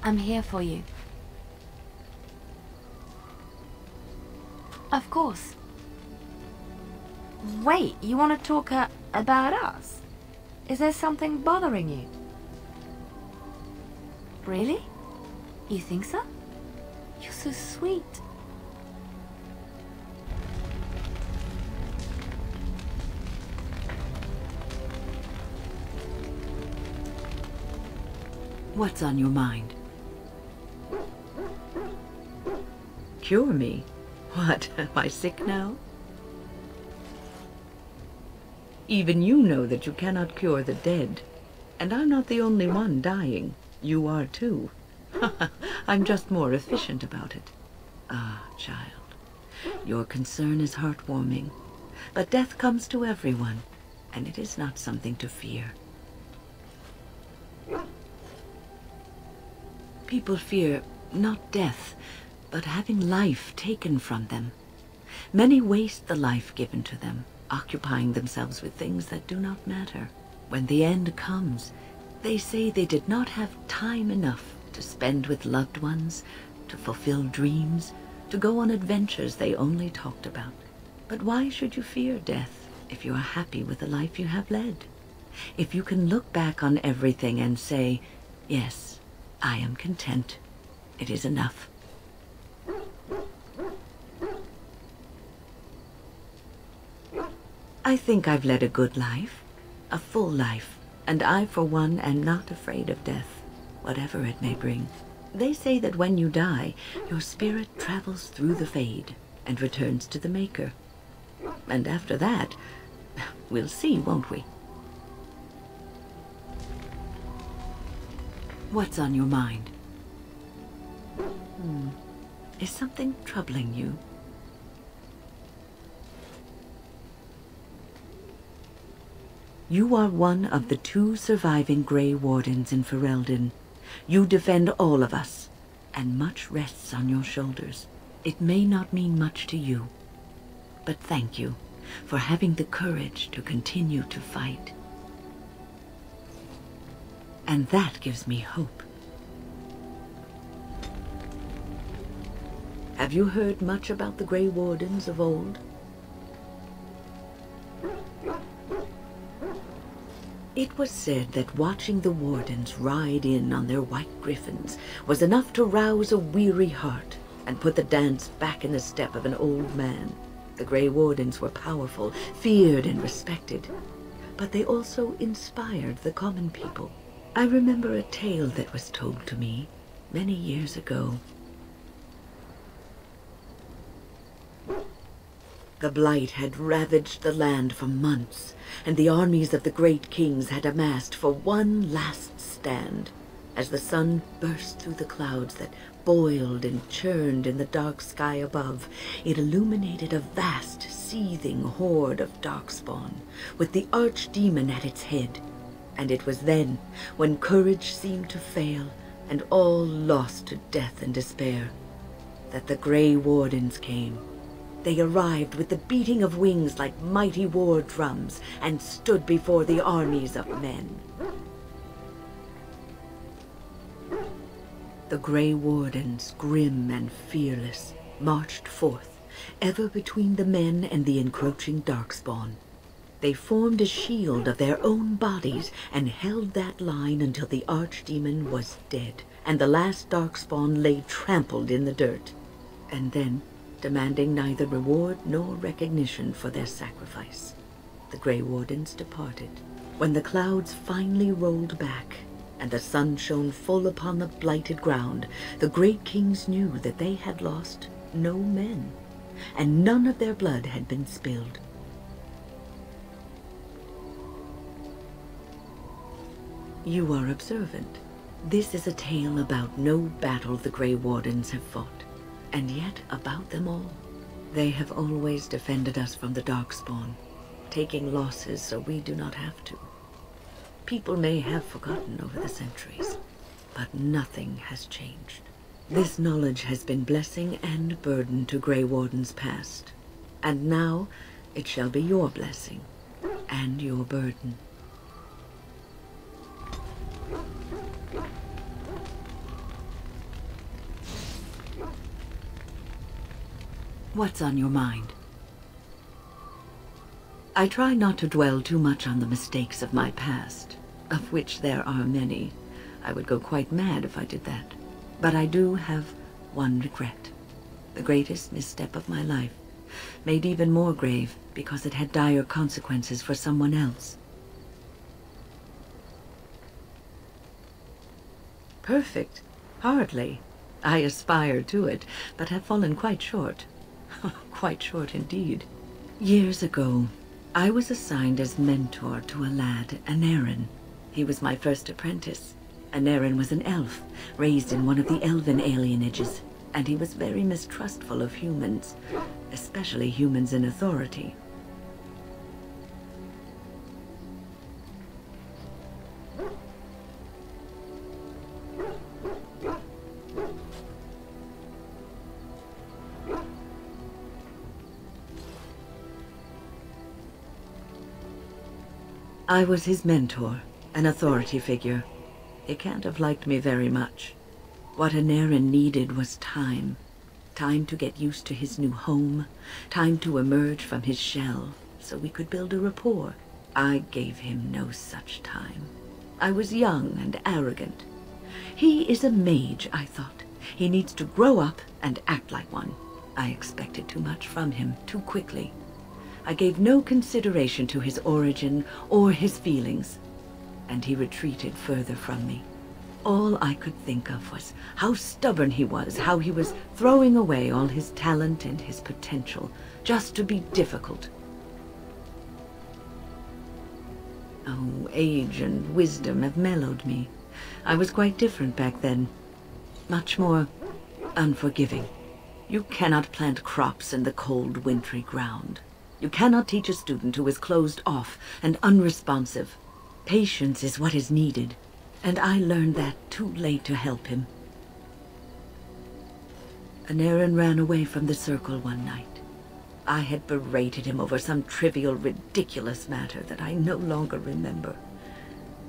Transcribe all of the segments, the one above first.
I'm here for you. Of course. Wait, you want to talk about us? Is there something bothering you? Really? You think so? You're so sweet. What's on your mind? Cure me? What, am I sick now? Even you know that you cannot cure the dead. And I'm not the only one dying. You are too. I'm just more efficient about it. Ah, child, your concern is heartwarming. But death comes to everyone, and it is not something to fear. People fear not death, but having life taken from them. Many waste the life given to them, occupying themselves with things that do not matter. When the end comes, they say they did not have time enough to spend with loved ones, to fulfill dreams, to go on adventures they only talked about. But why should you fear death if you are happy with the life you have led? If you can look back on everything and say, yes, I am content. It is enough. I think I've led a good life, a full life, and I, for one, am not afraid of death, whatever it may bring. They say that when you die, your spirit travels through the fade and returns to the Maker. And after that, we'll see, won't we? What's on your mind? Is something troubling you? You are one of the 2 surviving Grey Wardens in Ferelden. You defend all of us, and much rests on your shoulders. It may not mean much to you, but thank you for having the courage to continue to fight. And that gives me hope. Have you heard much about the Grey Wardens of old? It was said that watching the Wardens ride in on their white griffins was enough to rouse a weary heart and put the dance back in the step of an old man. The Grey Wardens were powerful, feared and respected, but they also inspired the common people. I remember a tale that was told to me many years ago. The blight had ravaged the land for months, and the armies of the great kings had amassed for one last stand. As the sun burst through the clouds that boiled and churned in the dark sky above, it illuminated a vast, seething horde of darkspawn, with the archdemon at its head. And it was then, when courage seemed to fail, and all lost to death and despair, that the Grey Wardens came. They arrived with the beating of wings like mighty war drums, and stood before the armies of men. The Grey Wardens, grim and fearless, marched forth, ever between the men and the encroaching darkspawn. They formed a shield of their own bodies and held that line until the archdemon was dead, and the last darkspawn lay trampled in the dirt. And then, demanding neither reward nor recognition for their sacrifice, the Grey Wardens departed. When the clouds finally rolled back, and the sun shone full upon the blighted ground, the great kings knew that they had lost no men, and none of their blood had been spilled. You are observant. This is a tale about no battle the Grey Wardens have fought, and yet about them all. They have always defended us from the darkspawn, taking losses so we do not have to. People may have forgotten over the centuries, but nothing has changed. This knowledge has been blessing and burden to Grey Wardens past, and now it shall be your blessing and your burden. What's on your mind? I try not to dwell too much on the mistakes of my past, of which there are many. I would go quite mad if I did that. But I do have one regret. The greatest misstep of my life, made even more grave because it had dire consequences for someone else. Perfect? Hardly. I aspired to it, but have fallen quite short. Quite short indeed. Years ago, I was assigned as mentor to a lad, Anarin. He was my first apprentice. Anarin was an elf, raised in one of the elven alienages, and he was very mistrustful of humans, especially humans in authority. I was his mentor, an authority figure. He can't have liked me very much. What Anarin needed was time. Time to get used to his new home. Time to emerge from his shell, so we could build a rapport. I gave him no such time. I was young and arrogant. He is a mage, I thought. He needs to grow up and act like one. I expected too much from him too quickly. I gave no consideration to his origin or his feelings, and he retreated further from me. All I could think of was how stubborn he was, how he was throwing away all his talent and his potential just to be difficult. Oh, age and wisdom have mellowed me. I was quite different back then. Much more unforgiving. You cannot plant crops in the cold, wintry ground. You cannot teach a student who is closed off and unresponsive. Patience is what is needed, and I learned that too late to help him. Anarin ran away from the circle one night. I had berated him over some trivial, ridiculous matter that I no longer remember.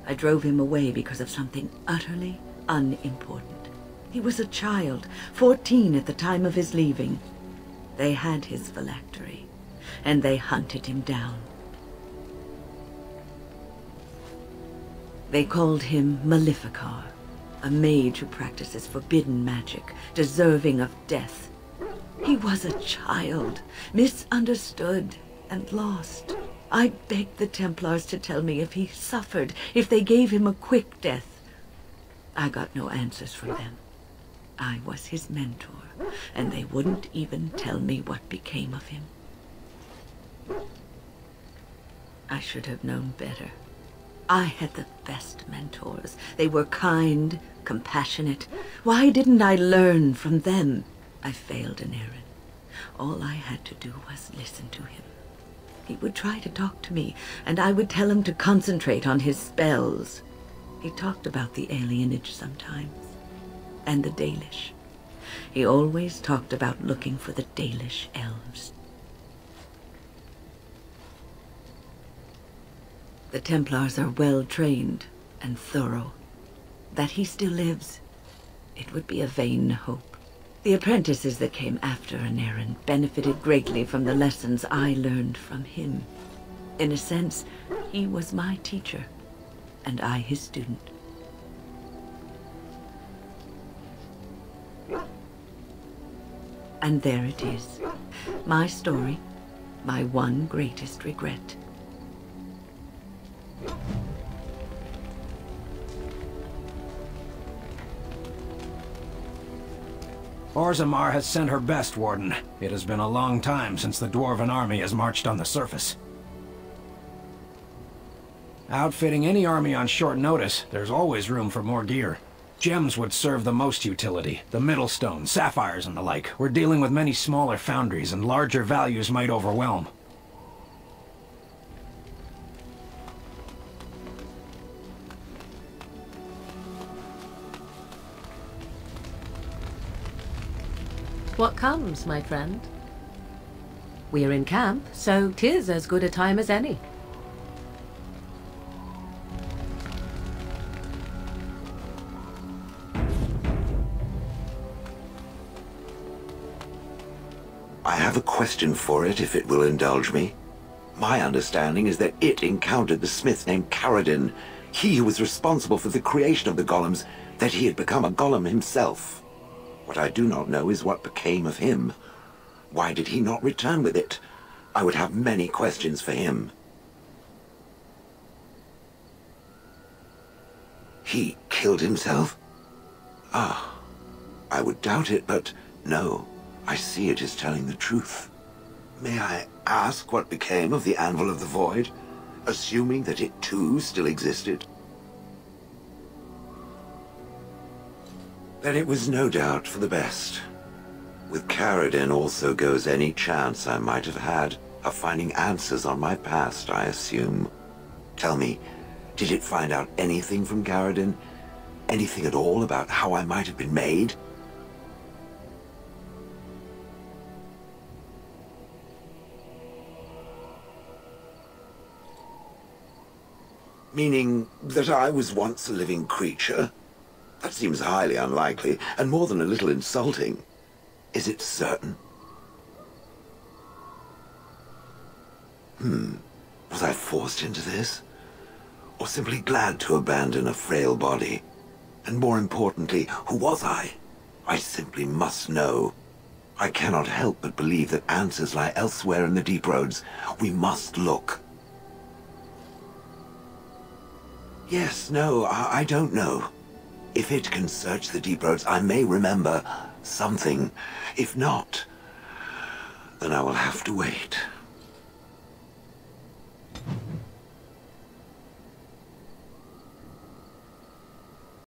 I drove him away because of something utterly unimportant. He was a child, 14 at the time of his leaving. They had his phylactery, and they hunted him down. They called him Maleficar, a mage who practices forbidden magic, deserving of death. He was a child, misunderstood and lost. I begged the Templars to tell me if he suffered, if they gave him a quick death. I got no answers from them. I was his mentor, and they wouldn't even tell me what became of him. I should have known better. I had the best mentors. They were kind, compassionate. Why didn't I learn from them? I failed Anarin. All I had to do was listen to him. He would try to talk to me, and I would tell him to concentrate on his spells. He talked about the alienage sometimes, and the Dalish. He always talked about looking for the Dalish elves. The Templars are well trained and thorough. That he still lives, it would be a vain hope. The apprentices that came after Anarin benefited greatly from the lessons I learned from him. In a sense, he was my teacher, and I his student. And there it is, my story, my one greatest regret. Orzammar has sent her best, Warden. It has been a long time since the Dwarven army has marched on the surface. Outfitting any army on short notice, there's always room for more gear. Gems would serve the most utility. The Middlestone, sapphires and the like. We're dealing with many smaller foundries, and larger values might overwhelm. What comes, my friend? We're in camp, so 'tis as good a time as any. I have have a question for it, if it will indulge me. My understanding is that it encountered the smith named Caradin, he who was responsible for the creation of the golems, that he had become a golem himself. What I do not know is what became of him. Why did he not return with it? I would have many questions for him. He killed himself? Ah, I would doubt it, but no, I see it is telling the truth. May I ask what became of the Anvil of the Void, assuming that it too still existed? Then it was no doubt for the best. With Caradin also goes any chance I might have had of finding answers on my past, I assume. Tell me, did it find out anything from Caradin? Anything at all about how I might have been made? Meaning that I was once a living creature? That seems highly unlikely, and more than a little insulting. Is it certain? Was I forced into this? Or simply glad to abandon a frail body? And more importantly, who was I? I simply must know. I cannot help but believe that answers lie elsewhere in the deep roads. We must look. Yes, no, I don't know. If it can search the deep roads, I may remember something. If not, then I will have to wait.